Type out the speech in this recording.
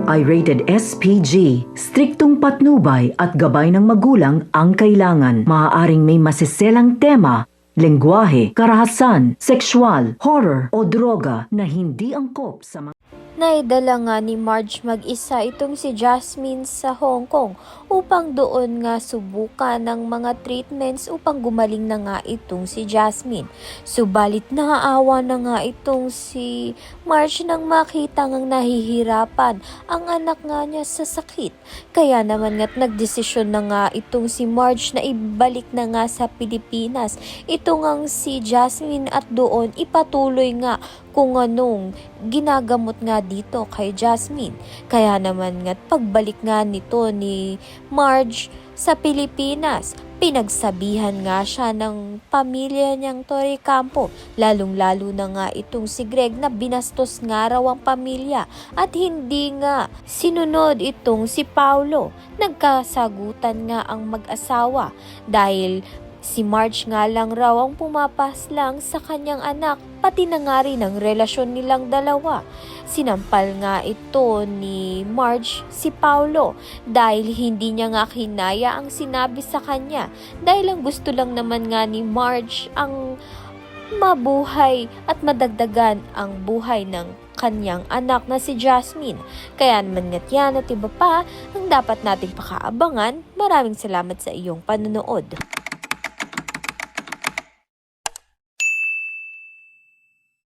ito ay rated SPG. Striktong patnubay at gabay ng magulang ang kailangan. Maaaring may masiselang tema, lengguwahe, karahasan, sexual, horror o droga na hindi angkop sa mga Naidala nga ni Marge mag-isa itong si Jasmine sa Hong Kong upang doon nga subukan ng mga treatments upang gumaling na nga itong si Jasmine. Subalit naaawa na nga itong si Marge nang makita ngang nahihirapan ang anak nga niya sa sakit. Kaya naman nga't nagdesisyon na nga itong si Marge na ibalik na nga sa Pilipinas ito ngang si Jasmine at doon ipatuloy nga kung anong ginagamot nga dito kay Jasmine. Kaya naman nga't pagbalik nga nito ni Marge sa Pilipinas, pinagsabihan nga siya ng pamilya niyang Torre Campo, lalong-lalo na nga itong si Greg na binastos nga raw ang pamilya at hindi nga sinunod itong si Paulo. Nagkasagutan nga ang mag-asawa dahil si Marge nga lang raw ang pumapaslang sa kanyang anak, pati na nga rin ang relasyon nilang dalawa. Sinampal nga ito ni Marge si Paulo dahil hindi niya nga kinaya ang sinabi sa kanya dahil ang gusto lang naman nga ni Marge ang mabuhay at madagdagan ang buhay ng kanyang anak na si Jasmine. Kaya naman nga't yan at iba pa ang dapat nating pakaabangan. Maraming salamat sa iyong panonood.